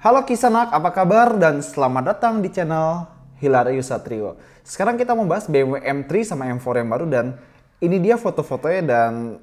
Halo Kisanak, apa kabar? Dan selamat datang di channel Hilarius Satrio. Sekarang kita mau bahas BMW M3 sama M4 yang baru dan ini dia foto-fotonya dan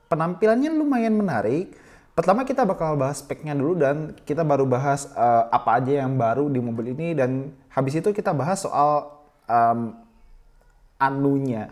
penampilannya lumayan menarik. Pertama kita bakal bahas speknya dulu dan kita baru bahas apa aja yang baru di mobil ini dan habis itu kita bahas soal anunya.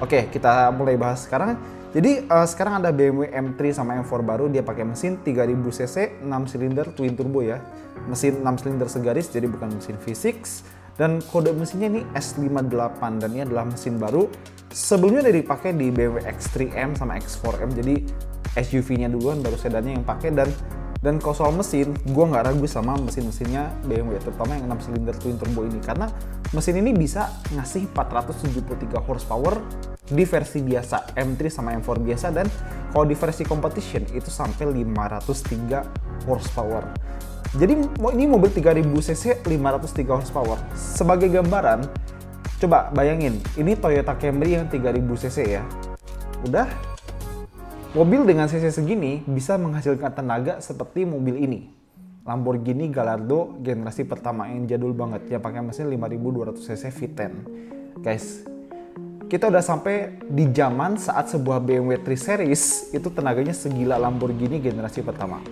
Oke, kita mulai bahas sekarang. Jadi sekarang ada BMW M3 sama M4 baru, dia pakai mesin 3000 cc 6 silinder twin turbo ya. Mesin 6 silinder segaris jadi bukan mesin V6 dan kode mesinnya ini S58 dan ini adalah mesin baru. Sebelumnya udah dipakai di BMW X3M sama X4M, jadi SUV-nya duluan baru sedannya yang pakai dan kalau soal mesin, gue nggak ragu sama mesin-mesinnya BMW, terutama yang 6 silinder twin turbo ini karena mesin ini bisa ngasih 473 horsepower di versi biasa M3 sama M4 biasa dan kalau di versi competition itu sampai 503 horsepower. Jadi ini mobil 3000 cc 503 horsepower. Sebagai gambaran, coba bayangin, ini Toyota Camry yang 3000 cc ya. Udah, mobil dengan cc segini bisa menghasilkan tenaga seperti mobil ini. Lamborghini Gallardo generasi pertama yang jadul banget, yang pakai mesin 5200 cc V10. Guys, kita udah sampai di zaman saat sebuah BMW 3 Series itu tenaganya segila Lamborghini generasi pertama.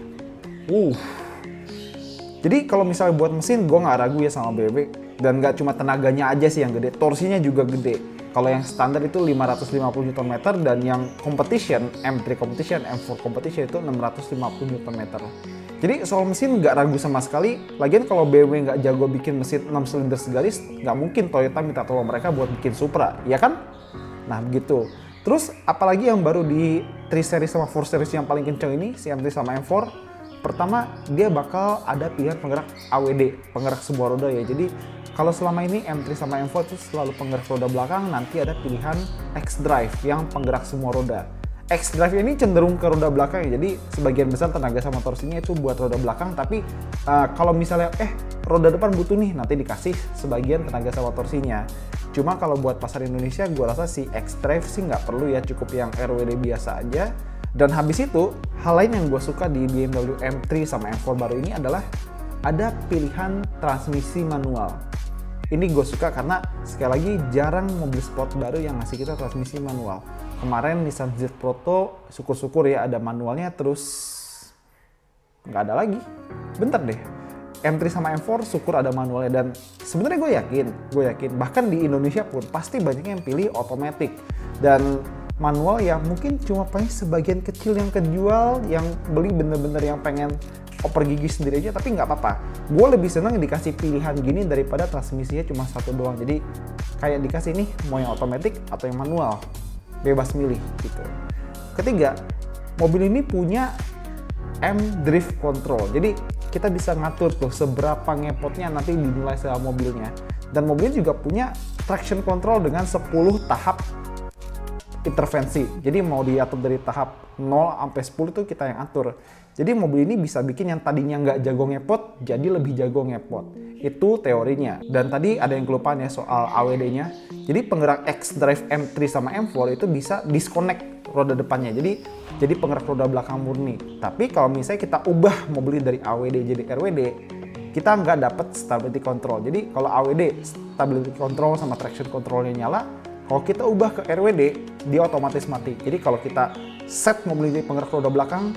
Jadi kalau misalnya buat mesin, gue nggak ragu ya sama BMW. Dan nggak cuma tenaganya aja sih yang gede, torsinya juga gede. Kalau yang standar itu 550 Nm dan yang competition, M3 competition, M4 competition itu 650 Nm. Jadi soal mesin nggak ragu sama sekali. Lagian kalau BMW nggak jago bikin mesin 6 silinder segaris, nggak mungkin Toyota minta tolong mereka buat bikin Supra, ya kan? Nah begitu. Terus apalagi yang baru di 3 series sama 4 series yang paling kenceng ini, si M3 sama M4. Pertama, dia bakal ada pilihan penggerak AWD, penggerak sebuah roda ya. Jadi kalau selama ini M3 sama M4 itu selalu penggerak roda belakang, nanti ada pilihan X-Drive yang penggerak semua roda. X-Drive ini cenderung ke roda belakang ya, jadi sebagian besar tenaga sama torsinya itu buat roda belakang, tapi kalau misalnya roda depan butuh nih, nanti dikasih sebagian tenaga sama torsinya. Cuma kalau buat pasar Indonesia, gue rasa si X-Drive sih nggak perlu ya, cukup yang RWD biasa aja. Dan habis itu, hal lain yang gue suka di BMW M3 sama M4 baru ini adalah ada pilihan transmisi manual. Ini gue suka karena sekali lagi jarang mobil sport baru yang ngasih kita transmisi manual. Kemarin Nissan Z Proto, syukur-syukur ya ada manualnya, terus nggak ada lagi. Bentar deh, M3 sama M4 syukur ada manualnya dan sebenarnya gue yakin bahkan di Indonesia pun pasti banyak yang pilih otomatis dan manual ya mungkin cuma paling sebagian kecil yang kejual, yang beli bener-bener yang pengen oper gigi sendiri aja, tapi nggak apa-apa. Gue lebih seneng dikasih pilihan gini daripada transmisinya cuma satu doang. Jadi kayak dikasih nih mau yang otomatis atau yang manual, bebas milih gitu. Ketiga, mobil ini punya M Drift Control. Jadi kita bisa ngatur tuh seberapa ngepotnya nanti dinilai sama mobilnya. Dan mobilnya juga punya traction control dengan 10 tahap intervensi. Jadi mau diatur dari tahap 0 sampai 10 itu kita yang atur. Jadi mobil ini bisa bikin yang tadinya nggak jago ngepot, jadi lebih jago ngepot. Itu teorinya. Dan tadi ada yang kelupaan ya soal AWD-nya. Jadi penggerak X-Drive M3 sama M4 itu bisa disconnect roda depannya. Jadi penggerak roda belakang murni. Tapi kalau misalnya kita ubah mobil dari AWD jadi RWD, kita nggak dapat stability control. Jadi kalau AWD, stability control sama traction controlnya nyala, kalau kita ubah ke RWD, dia otomatis mati. Jadi kalau kita set mobil jadi penggerak roda belakang,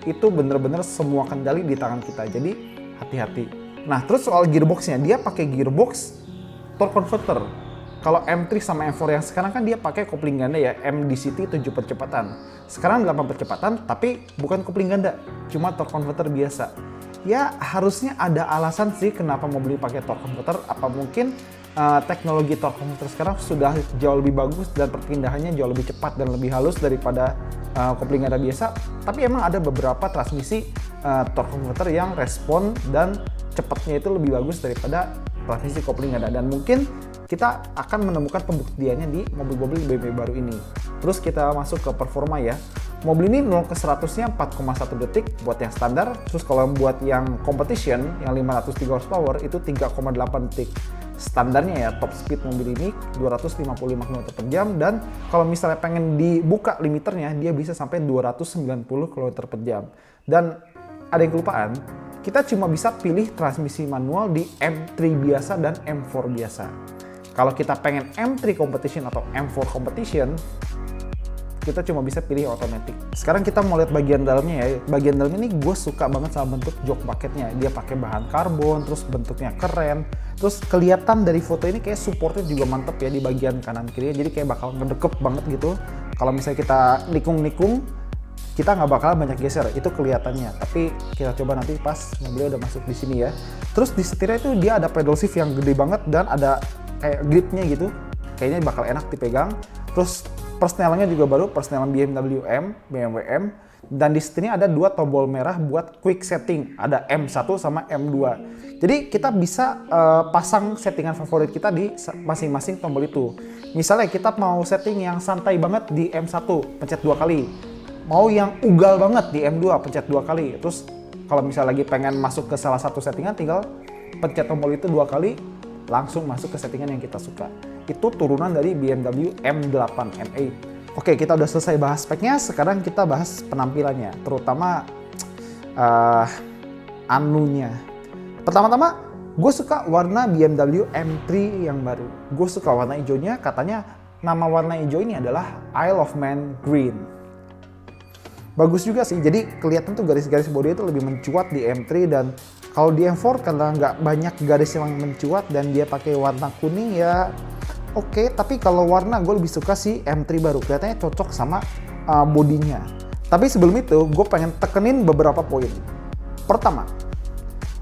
itu bener-bener semua kendali di tangan kita. Jadi hati-hati. Nah terus soal gearboxnya, dia pakai gearbox torque converter. Kalau M3 sama M4 yang sekarang kan dia pakai kopling ganda ya, MDCT 7 percepatan. Sekarang 8 percepatan, tapi bukan kopling ganda, cuma torque converter biasa. Ya harusnya ada alasan sih kenapa mobil ini pakai torque converter. Apa mungkin teknologi torque converter sekarang sudah jauh lebih bagus dan perpindahannya jauh lebih cepat dan lebih halus daripada kopling ganda biasa. Tapi emang ada beberapa transmisi torque converter yang respon dan cepatnya itu lebih bagus daripada transmisi kopling ganda. Dan mungkin kita akan menemukan pembuktiannya di mobil-mobil BMW baru ini. Terus kita masuk ke performa ya. Mobil ini 0 ke 100-nya 4,1 detik buat yang standar. Terus kalau buat yang competition, yang 503 horsepower itu 3,8 detik. Standarnya ya, top speed mobil ini 255 km per jam. Dan kalau misalnya pengen dibuka limiternya, dia bisa sampai 290 km per jam. Dan ada yang kelupaan, kita cuma bisa pilih transmisi manual di M3 biasa dan M4 biasa. Kalau kita pengen M3 competition atau M4 competition, kita cuma bisa pilih otomatis. Sekarang kita mau lihat bagian dalamnya ya. Bagian dalamnya ini gue suka banget sama bentuk jok bucketnya. Dia pakai bahan karbon, terus bentuknya keren. Terus kelihatan dari foto ini kayak supportnya juga mantep ya di bagian kanan kiri. Jadi kayak bakal ngedekep banget gitu. Kalau misalnya kita nikung-nikung, kita nggak bakal banyak geser, itu kelihatannya. Tapi kita coba nanti pas mobilnya udah masuk di sini ya. Terus di setirnya itu dia ada pedal shift yang gede banget dan ada kayak gripnya gitu. Kayaknya bakal enak dipegang. Terus persnelannya juga baru, persnelan BMW M. Dan di sini ada 2 tombol merah buat quick setting. Ada M1 sama M2. Jadi kita bisa pasang settingan favorit kita di masing-masing tombol itu. Misalnya kita mau setting yang santai banget di M1, pencet 2 kali. Mau yang ugal banget di M2, pencet 2 kali. Terus kalau misalnya lagi pengen masuk ke salah satu settingan, tinggal pencet tombol itu 2 kali, langsung masuk ke settingan yang kita suka. Itu turunan dari BMW M8 M8. Oke, kita udah selesai bahas speknya, sekarang kita bahas penampilannya, terutama anunya. Pertama-tama, gue suka warna BMW M3 yang baru. Gue suka warna hijaunya, katanya nama warna hijau ini adalah Isle of Man Green. Bagus juga sih, jadi kelihatan tuh garis-garis bodi itu lebih mencuat di M3, dan kalau di M4 karena nggak banyak garis yang mencuat dan dia pakai warna kuning ya oke. Tapi kalau warna gue lebih suka si M3 baru, kelihatannya cocok sama bodinya. Tapi sebelum itu gue pengen tekenin beberapa poin. Pertama,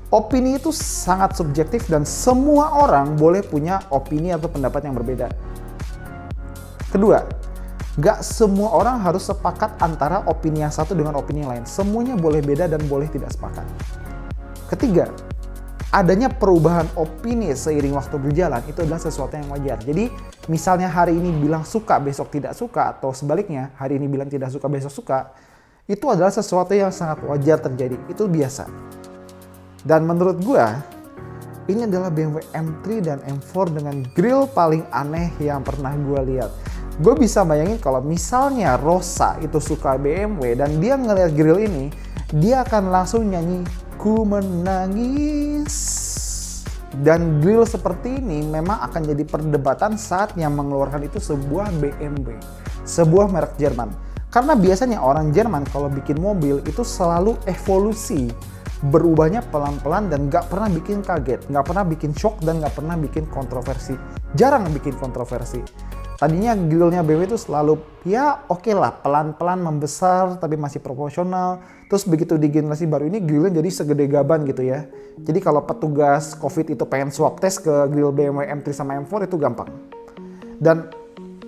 opini itu sangat subjektif dan semua orang boleh punya opini atau pendapat yang berbeda. Kedua, gak semua orang harus sepakat antara opini yang satu dengan opini yang lain. Semuanya boleh beda dan boleh tidak sepakat. Ketiga, adanya perubahan opini seiring waktu berjalan itu adalah sesuatu yang wajar. Jadi misalnya hari ini bilang suka, besok tidak suka, atau sebaliknya hari ini bilang tidak suka, besok suka, itu adalah sesuatu yang sangat wajar terjadi. Itu biasa. Dan menurut gua, ini adalah BMW M3 dan M4 dengan grill paling aneh yang pernah gua lihat. Gue bisa bayangin kalau misalnya Rosa itu suka BMW dan dia ngeliat grill ini, dia akan langsung nyanyi Ku Menangis. Dan grill seperti ini memang akan jadi perdebatan saat yang mengeluarkan itu sebuah BMW, sebuah merek Jerman. Karena biasanya orang Jerman kalau bikin mobil itu selalu evolusi, berubahnya pelan-pelan dan gak pernah bikin kaget, gak pernah bikin shock, dan gak pernah bikin kontroversi. Jarang bikin kontroversi. Tadinya grillnya BMW itu selalu ya oke lah, pelan-pelan membesar tapi masih proporsional. Terus begitu di generasi baru ini grillnya jadi segede gaban gitu ya. Jadi kalau petugas COVID itu pengen swab test ke grill BMW M3 sama M4 itu gampang. Dan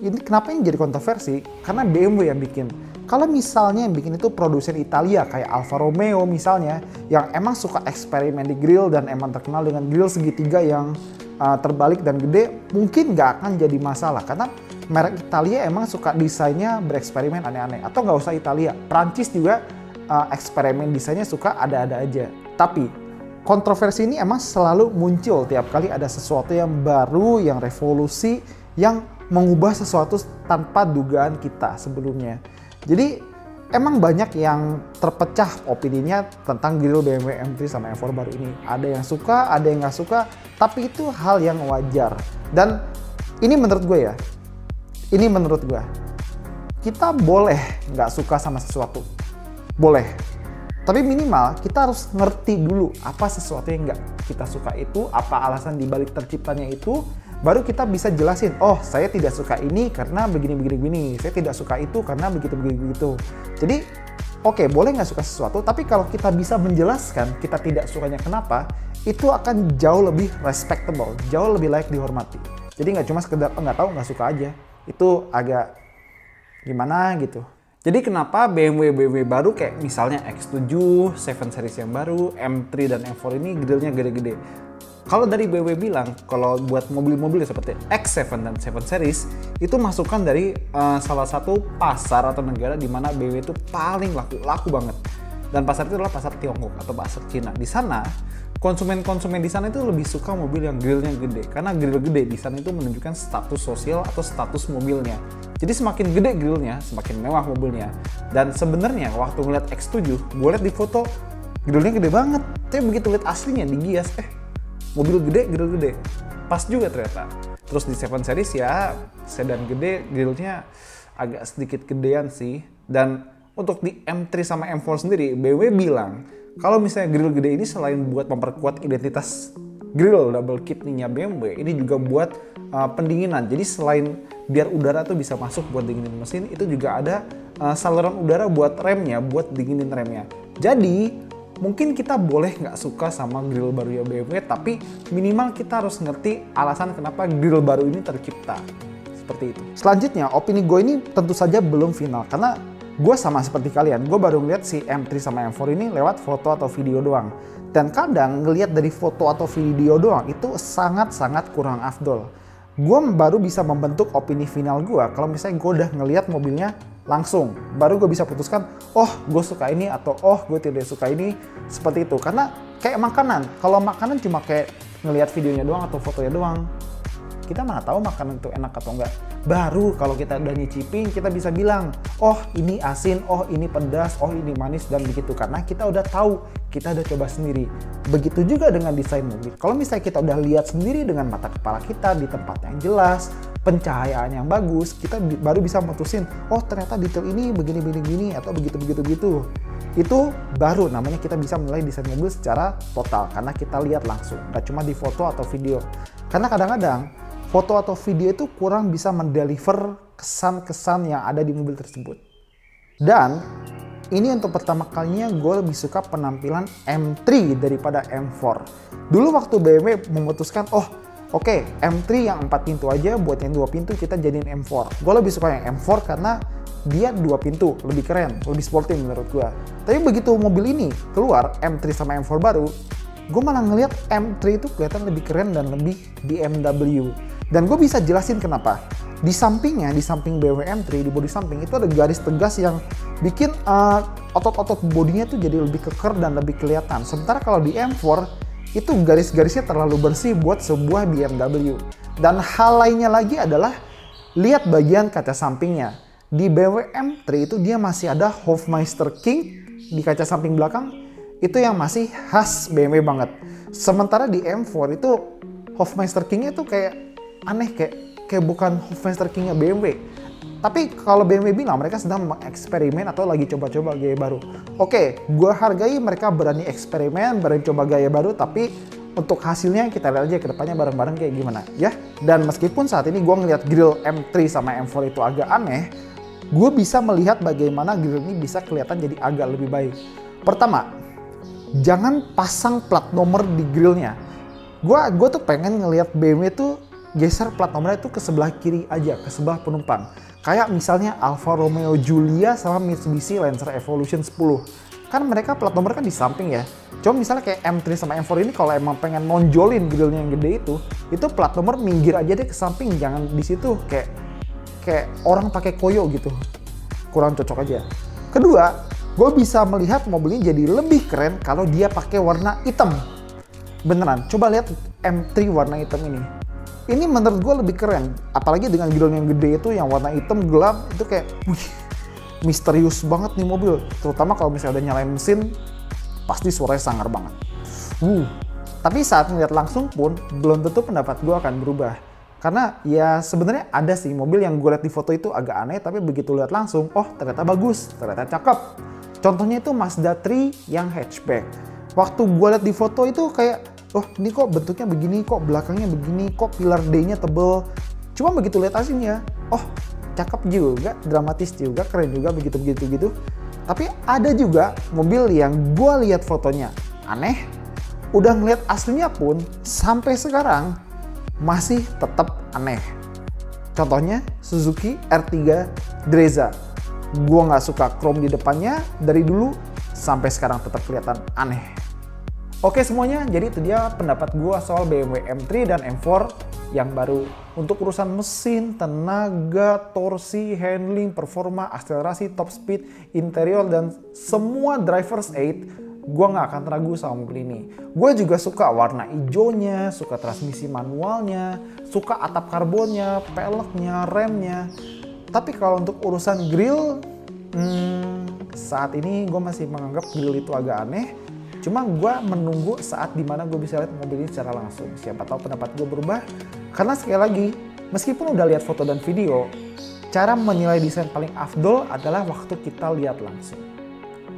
ini kenapa ini jadi kontroversi? Karena BMW yang bikin. Kalau misalnya yang bikin itu produsen Italia kayak Alfa Romeo misalnya, yang emang suka eksperimen di grill dan emang terkenal dengan grill segitiga yang terbalik dan gede, mungkin nggak akan jadi masalah karena merek Italia emang suka desainnya bereksperimen aneh-aneh. Atau nggak usah Italia, Prancis juga eksperimen desainnya suka ada-ada aja. Tapi kontroversi ini emang selalu muncul tiap kali ada sesuatu yang baru, yang revolusi, yang mengubah sesuatu tanpa dugaan kita sebelumnya. Jadi emang banyak yang terpecah opininya tentang grill BMW M3 sama M4 baru ini. Ada yang suka, ada yang nggak suka, tapi itu hal yang wajar. Dan ini menurut gue ya, ini menurut gue, kita boleh nggak suka sama sesuatu, boleh. Tapi minimal kita harus ngerti dulu apa sesuatu yang nggak kita suka itu, apa alasan dibalik terciptanya itu, baru kita bisa jelasin, oh saya tidak suka ini karena begini, saya tidak suka itu karena begitu. Jadi oke, boleh nggak suka sesuatu, tapi kalau kita bisa menjelaskan kita tidak sukanya kenapa, itu akan jauh lebih respectable, jauh lebih layak dihormati. Jadi nggak cuma sekedar nggak tahu, nggak suka aja, itu agak gimana gitu. Jadi kenapa BMW baru kayak misalnya X7, 7 Series yang baru, M3 dan M4 ini grillnya gede-gede. Kalau dari BMW bilang, kalau buat mobil-mobil seperti X7 dan 7 Series, itu masukan dari salah satu pasar atau negara di mana BMW itu paling laku banget. Dan pasar itu adalah pasar Tiongkok atau pasar Cina. Di sana, konsumen-konsumen di sana itu lebih suka mobil yang grillnya gede. Karena grill gede di sana itu menunjukkan status sosial atau status mobilnya. Jadi semakin gede grillnya, semakin mewah mobilnya. Dan sebenarnya waktu ngeliat X7, gue liat di foto, grillnya gede banget. Tapi begitu lihat aslinya di Gias, mobil gede, grill gede. Pas juga ternyata. Terus di 7 Series ya sedan gede, grillnya agak sedikit gedean sih. Dan untuk di M3 sama M4 sendiri, BMW bilang kalau misalnya grill gede ini selain buat memperkuat identitas grill double kidney-nya BMW, ini juga buat pendinginan. Jadi selain biar udara tuh bisa masuk buat dinginin mesin, itu juga ada saluran udara buat remnya, buat dinginin remnya. Jadi mungkin kita boleh nggak suka sama grill baru ya BMW, tapi minimal kita harus ngerti alasan kenapa grill baru ini tercipta. Seperti itu. Selanjutnya, opini gue ini tentu saja belum final, karena gue sama seperti kalian, gue baru ngeliat si M3 sama M4 ini lewat foto atau video doang. Dan kadang ngeliat dari foto atau video doang itu sangat-sangat kurang afdol. Gue baru bisa membentuk opini final gue kalau misalnya gue udah ngeliat mobilnya langsung. Baru gue bisa putuskan, oh gue suka ini atau oh gue tidak suka ini, seperti itu. Karena kayak makanan, kalau makanan cuma kayak ngelihat videonya doang atau fotonya doang, kita mana tahu makanan itu enak atau enggak. Baru kalau kita udah nyicipin, kita bisa bilang, oh ini asin, oh ini pedas, oh ini manis, dan begitu. Karena kita udah tahu, kita udah coba sendiri. Begitu juga dengan desain mobil. Kalau misalnya kita udah lihat sendiri dengan mata kepala kita di tempat yang jelas, pencahayaan yang bagus, kita baru bisa memutusin, oh ternyata detail ini begini, atau begitu. Itu baru namanya kita bisa menilai desain mobil secara total, karena kita lihat langsung, nggak cuma di foto atau video. Karena kadang-kadang foto atau video itu kurang bisa mendeliver kesan-kesan yang ada di mobil tersebut. Dan ini untuk pertama kalinya gue lebih suka penampilan M3 daripada M4. Dulu waktu BMW memutuskan, Oke, M3 yang 4 pintu aja, buat yang 2 pintu kita jadiin M4. Gue lebih suka yang M4 karena dia 2 pintu, lebih keren, lebih sporty menurut gue. Tapi begitu mobil ini keluar, M3 sama M4 baru, gue malah ngeliat M3 itu kelihatan lebih keren dan lebih BMW. Dan gue bisa jelasin kenapa. Di sampingnya, di samping BMW M3, di bodi samping itu ada garis tegas yang bikin otot-otot bodinya tuh jadi lebih keker dan lebih kelihatan. Sementara kalau di M4, itu garis-garisnya terlalu bersih buat sebuah BMW. Dan hal lainnya lagi adalah lihat bagian kaca sampingnya. Di BMW M3 itu dia masih ada Hofmeister King di kaca samping belakang, itu yang masih khas BMW banget. Sementara di M4 itu Hofmeister King-nya tuh kayak aneh, kayak bukan Hofmeister King-nya BMW. Tapi kalau BMW bilang mereka sedang mengeksperimen atau lagi coba-coba gaya baru. Oke, gue hargai mereka berani eksperimen, berani coba gaya baru, tapi untuk hasilnya kita lihat aja ke depannya bareng-bareng kayak gimana ya. Dan meskipun saat ini gue ngeliat grill M3 sama M4 itu agak aneh, gue bisa melihat bagaimana grill ini bisa kelihatan jadi agak lebih baik. Pertama, jangan pasang plat nomor di grillnya. Gue tuh pengen ngelihat BMW tuh geser plat nomornya itu ke sebelah kiri aja, ke sebelah penumpang. Kayak misalnya Alfa Romeo Giulia sama Mitsubishi Lancer Evolution 10. Kan mereka plat nomor kan di samping ya. Cuma misalnya kayak M3 sama M4 ini kalau emang pengen nonjolin grillnya yang gede itu plat nomor minggir aja deh ke samping, jangan di situ kayak orang pakai koyo gitu. Kurang cocok aja. Kedua, gue bisa melihat mobil ini jadi lebih keren kalau dia pakai warna hitam. Beneran, coba lihat M3 warna hitam ini. Ini menurut gue lebih keren, apalagi dengan grill yang gede itu yang warna hitam gelap, itu kayak misterius banget nih mobil. Terutama kalau misalnya udah nyalain mesin, pasti suaranya sangar banget. Tapi saat ngeliat langsung pun belum tentu pendapat gue akan berubah. Karena ya sebenarnya ada sih mobil yang gue lihat di foto itu agak aneh, tapi begitu lihat langsung, ternyata bagus, ternyata cakep. Contohnya itu Mazda 3 yang hatchback. Waktu gue lihat di foto itu kayak, ini kok bentuknya begini, kok belakangnya begini, kok pilar D-nya tebel. Cuma begitu lihat aslinya, cakep juga, dramatis juga, keren juga, begitu. Tapi ada juga mobil yang gue lihat fotonya aneh, udah ngeliat aslinya pun sampai sekarang masih tetap aneh. Contohnya Suzuki R3 Brezza. Gue nggak suka chrome di depannya, dari dulu sampai sekarang tetap kelihatan aneh. Oke semuanya, jadi itu dia pendapat gue soal BMW M3 dan M4 yang baru. Untuk urusan mesin, tenaga, torsi, handling, performa, akselerasi, top speed, interior, dan semua driver's aid, gue nggak akan ragu sama mobil ini. Gue juga suka warna hijaunya, suka transmisi manualnya, suka atap karbonnya, peleknya, remnya. Tapi kalau untuk urusan grill, saat ini gue masih menganggap grill itu agak aneh. Cuma gue menunggu saat dimana gue bisa lihat mobil ini secara langsung. Siapa tahu pendapat gue berubah. Karena sekali lagi, meskipun udah lihat foto dan video, cara menilai desain paling afdol adalah waktu kita lihat langsung.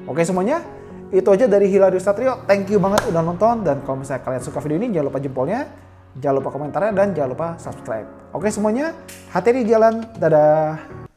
Oke semuanya, itu aja dari Hilarius Satrio. Thank you banget udah nonton. Dan kalau misalnya kalian suka video ini, jangan lupa jempolnya, jangan lupa komentarnya, dan jangan lupa subscribe. Oke semuanya, hati-hati di jalan. Dadah.